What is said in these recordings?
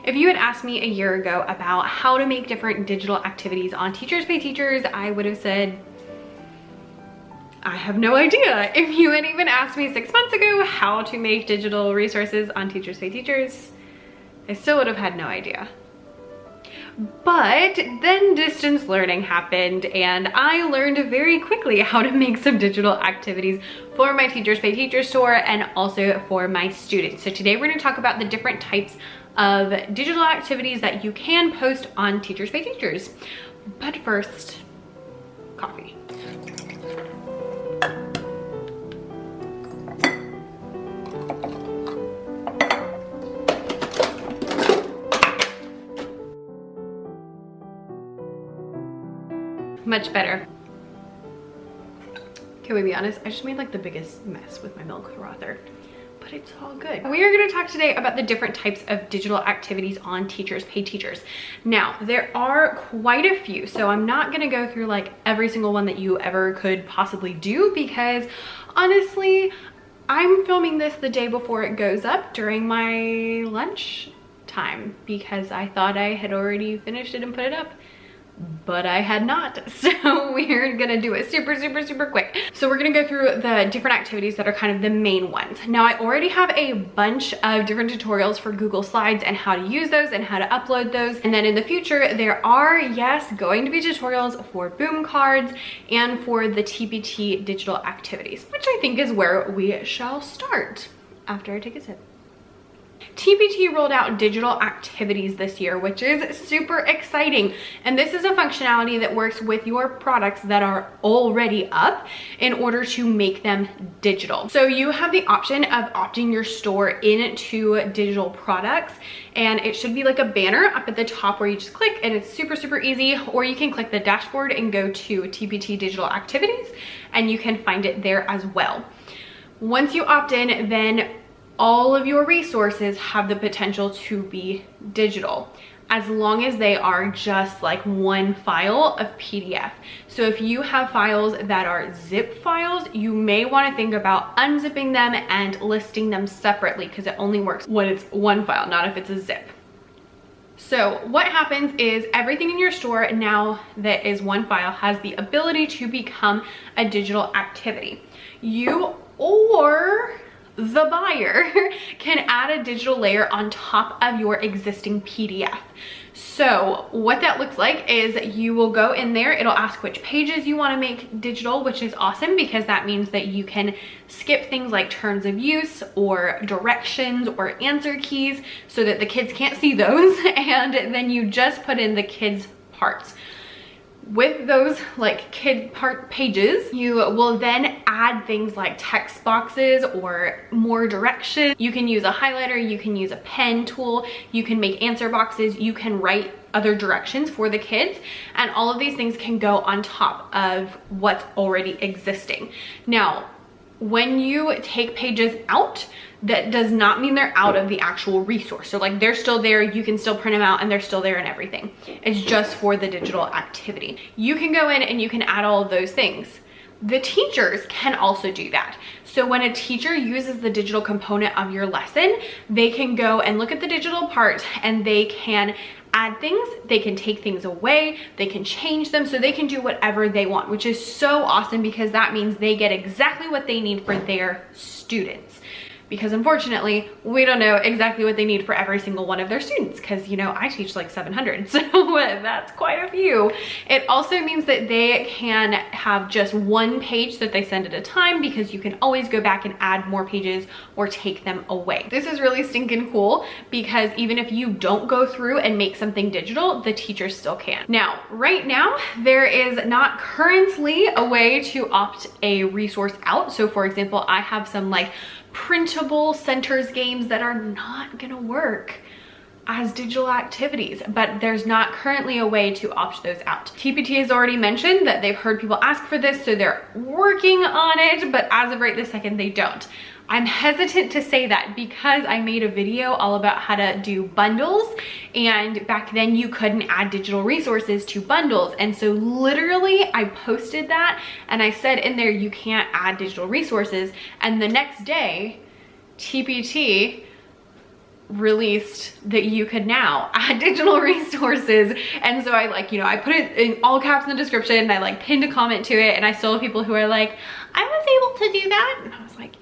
If you had asked me a year ago about how to make different digital activities on Teachers Pay Teachers, I would have said, I have no idea. If you had even asked me 6 months ago how to make digital resources on Teachers Pay Teachers, I still would have had no idea. But then distance learning happened and I learned very quickly how to make some digital activities for my Teachers Pay Teachers store and also for my students. So today we're going to talk about the different types of digital activities that you can post on Teachers Pay Teachers. But first, coffee. Much better. Can we be honest? I just made like the biggest mess with my milk frother, but it's all good. We are going to talk today about the different types of digital activities on Teachers Pay Teachers. Now, there are quite a few, so I'm not going to go through like every single one that you ever could possibly do because honestly, I'm filming this the day before it goes up during my lunch time because I thought I had already finished it and put it up. But I had not, so we're gonna do it super quick. So we're gonna go through the different activities that are kind of the main ones. Now I already have a bunch of different tutorials for Google Slides and how to use those and how to upload those. And then in the future, there are, yes, going to be tutorials for Boom cards and for the TPT Digital activities, which I think is where we shall start after I take a sip. TPT rolled out digital activities this year, which is super exciting. And this is a functionality that works with your products that are already up in order to make them digital. So you have the option of opting your store into digital products, and it should be like a banner up at the top where you just click and it's super easy, or you can click the dashboard and go to TPT Digital Activities and you can find it there as well. Once you opt in, then all of your resources have the potential to be digital as long as they are just like one file of PDF. So if you have files that are zip files, you may want to think about unzipping them and listing them separately because it only works when it's one file, not if it's a zip. So what happens is everything in your store now that is one file has the ability to become a digital activity. You or the buyer can add a digital layer on top of your existing PDF. So what that looks like is you will go in there, it'll ask which pages you want to make digital, which is awesome because that means that you can skip things like terms of use or directions or answer keys so that the kids can't see those, and then you just put in the kids' parts. With those like kid part pages, you will then add things like text boxes or more directions. You can use a highlighter, you can use a pen tool, you can make answer boxes, you can write other directions for the kids, and all of these things can go on top of what's already existing. Now, when you take pages out, that does not mean they're out of the actual resource. So like they're still there, you can still print them out and they're still there and everything. It's just for the digital activity. You can go in and you can add all of those things. The teachers can also do that. So when a teacher uses the digital component of your lesson, they can go and look at the digital part and they can add things, they can take things away, they can change them, so they can do whatever they want, which is so awesome because that means they get exactly what they need for their students. Because unfortunately, we don't know exactly what they need for every single one of their students because, you know, I teach like 700, so that's quite a few. It also means that they can have just one page that they send at a time because you can always go back and add more pages or take them away. This is really stinking cool because even if you don't go through and make something digital, the teachers still can. Now, right now, there is not currently a way to opt a resource out. So for example, I have some like printable centers games that are not gonna work as digital activities, but there's not currently a way to opt those out. TPT has already mentioned that they've heard people ask for this, so they're working on it, but as of right this second, they don't. I'm hesitant to say that because I made a video all about how to do bundles, and back then you couldn't add digital resources to bundles. And so literally I posted that and I said in there, you can't add digital resources. And the next day, TPT released that you could now add digital resources. And so I like, I put it in all caps in the description, and I like pinned a comment to it, and I still have people who are like, I was able to do that. And I was like,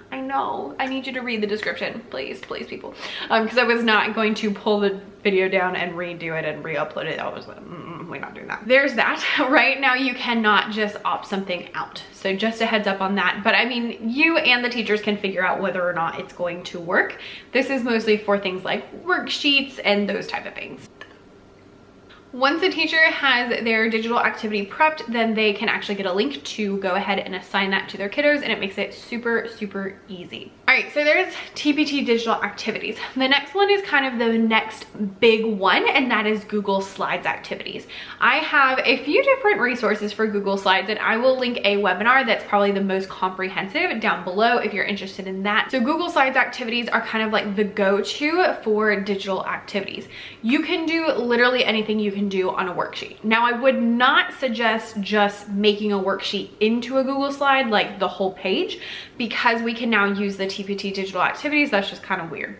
I know, I need you to read the description, please, please, people. Because I was not going to pull the video down and redo it and re-upload it. I was like, we're not doing that. There's that. Right now, you cannot just opt something out. So just a heads up on that. But I mean, you and the teachers can figure out whether or not it's going to work. This is mostly for things like worksheets and those type of things. Once a teacher has their digital activity prepped, then they can actually get a link to go ahead and assign that to their kiddos, and it makes it super, super easy. All right, so there's TPT Digital activities. The next one is kind of the next big one, and that is Google Slides activities. I have a few different resources for Google Slides, and I will link a webinar that's probably the most comprehensive down below if you're interested in that. So Google Slides activities are kind of like the go-to for digital activities. You can do literally anything you can do on a worksheet. Now, I would not suggest just making a worksheet into a Google Slide, like the whole page, because we can now use the TPT Digital activities. That's just kind of weird.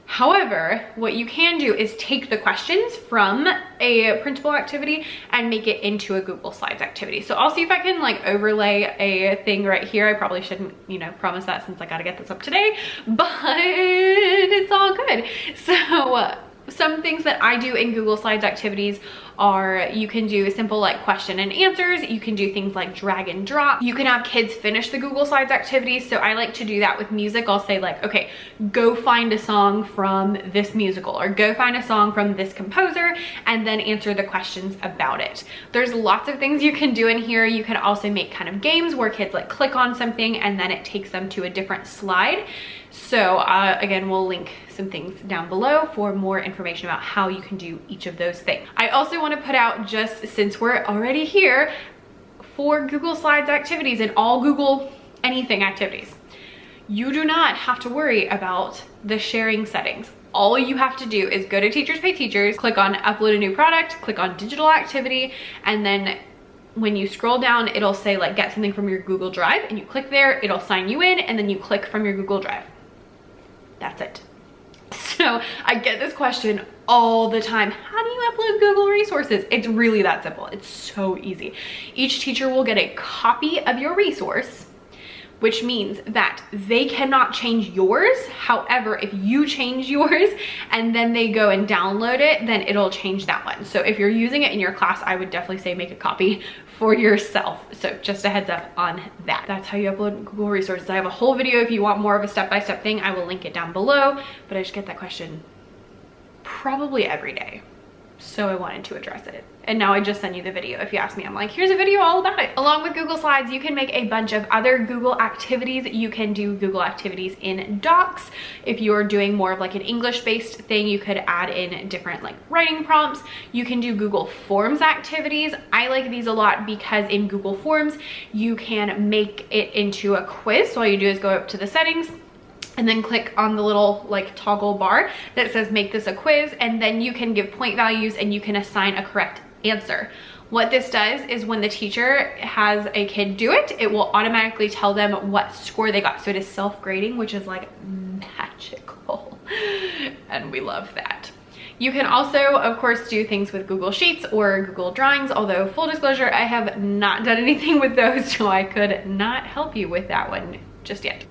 However, what you can do is take the questions from a printable activity and make it into a Google Slides activity. So I'll see if I can like overlay a thing right here. I probably shouldn't, promise that since I got to get this up today, but it's all good. So some things that I do in Google Slides activities are, you can do simple like question and answers. You can do things like drag and drop. You can have kids finish the Google Slides activities. So I like to do that with music. I'll say like, okay, go find a song from this musical, or go find a song from this composer, and then answer the questions about it. There's lots of things you can do in here. You can also make kind of games where kids like click on something and then it takes them to a different slide. So again, we'll link some things down below for more information about how you can do each of those things. I also want to put out, just since we're already here, for Google Slides activities and all Google anything activities, you do not have to worry about the sharing settings. All you have to do is go to Teachers Pay Teachers, click on upload a new product, click on digital activity, and then when you scroll down, it'll say like get something from your Google Drive, and you click there, it'll sign you in, and then you click from your Google Drive. That's it. So I get this question all the time. How do you upload Google resources? It's really that simple. It's so easy. Each teacher will get a copy of your resource, which means that they cannot change yours. However, if you change yours and then they go and download it, then it'll change that one. So if you're using it in your class, I would definitely say make a copy for yourself. So just a heads up on that. That's how you upload Google resources. I have a whole video if you want more of a step-by-step thing. I will link it down below, but I just get that question probably every day. So I wanted to address it. And now I just send you the video. If you ask me, I'm like, here's a video all about it. Along with Google Slides, you can make a bunch of other Google activities. You can do Google activities in Docs. If you're doing more of like an English-based thing, you could add in different like writing prompts. You can do Google Forms activities. I like these a lot because in Google Forms, you can make it into a quiz. So all you do is go up to the settings, and then click on the little like toggle bar that says make this a quiz, and then you can give point values and you can assign a correct answer. What this does is when the teacher has a kid do it, it will automatically tell them what score they got. So it is self-grading, which is like magical, and we love that. You can also, of course, do things with Google Sheets or Google Drawings, although full disclosure, I have not done anything with those, so I could not help you with that one just yet.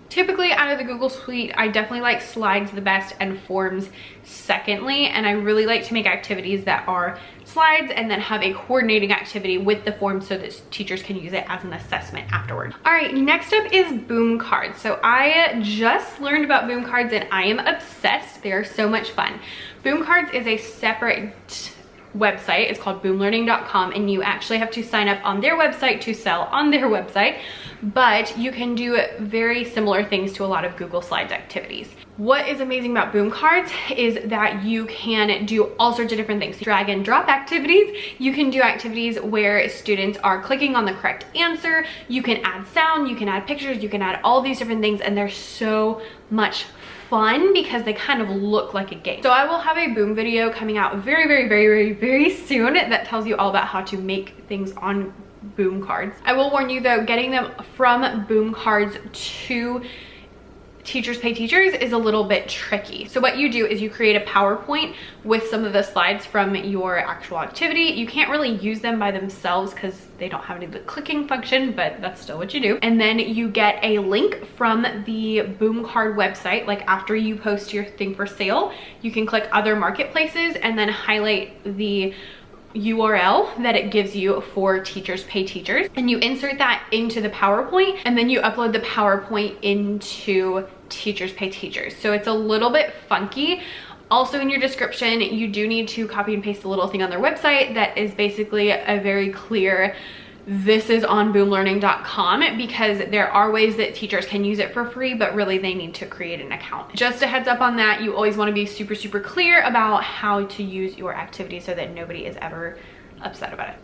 Typically out of the Google Suite, I definitely like Slides the best and Forms secondly, and I really like to make activities that are slides and then have a coordinating activity with the form so that teachers can use it as an assessment afterward. All right, next up is Boom Cards. So I just learned about Boom Cards and I am obsessed. They are so much fun. Boom Cards is a separate website. It's called boomlearning.com, and you actually have to sign up on their website to sell on their website, but you can do very similar things to a lot of Google Slides activities. What is amazing about Boom Cards is that you can do all sorts of different things. Drag and drop activities. You can do activities where students are clicking on the correct answer. You can add sound, you can add pictures, you can add all these different things, and they're so much fun because they kind of look like a game. So I will have a Boom video coming out very soon that tells you all about how to make things on Boom Cards. I will warn you though, getting them from Boom Cards to Teachers Pay Teachers is a little bit tricky. So what you do is you create a PowerPoint with some of the slides from your actual activity. You can't really use them by themselves because they don't have any of the clicking function, but that's still what you do. And then you get a link from the Boom Card website. Like after you post your thing for sale, you can click other marketplaces and then highlight the URL that it gives you for Teachers Pay Teachers, and you insert that into the PowerPoint, and then you upload the PowerPoint into Teachers Pay Teachers. So it's a little bit funky. Also in your description, you do need to copy and paste a little thing on their website that is basically a very clear, this is on boomlearning.com, because there are ways that teachers can use it for free, but really they need to create an account. Just a heads up on that, you always want to be super, super clear about how to use your activity so that nobody is ever upset about it.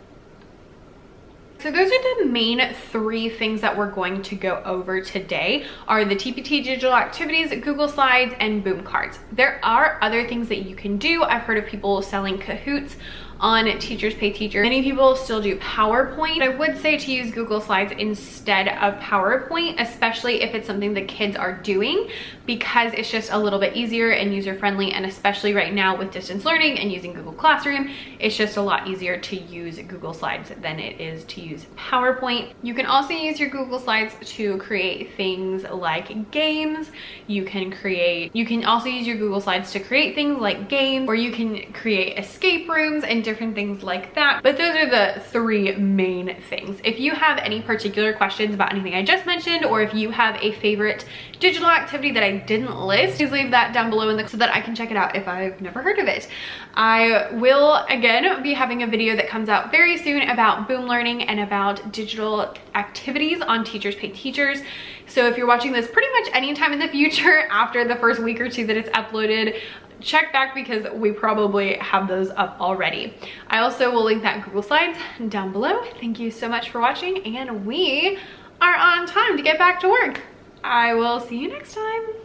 So those are the main 3 things that we're going to go over today, are the TPT Digital activities, Google Slides, and Boom Cards. There are other things that you can do. I've heard of people selling Kahoots on Teachers Pay Teachers. Many people still do PowerPoint. I would say to use Google Slides instead of PowerPoint, especially if it's something the kids are doing, because it's just a little bit easier and user-friendly, and especially right now with distance learning and using Google Classroom, it's just a lot easier to use Google Slides than it is to use PowerPoint. You can also use your Google Slides to create things like games. You can also use your Google Slides to create things like games, or you can create escape rooms and different things like that. But those are the 3 main things. If you have any particular questions about anything I just mentioned, or if you have a favorite digital activity that I didn't list, please leave that down below so that I can check it out if I've never heard of it. I will again be having a video that comes out very soon about Boom Learning and about digital activities on Teachers Pay Teachers. So if you're watching this pretty much anytime in the future after the first week or 2 that it's uploaded, check back because we probably have those up already. I also will link that Google Slides down below. Thank you so much for watching, and we are on time to get back to work. I will see you next time.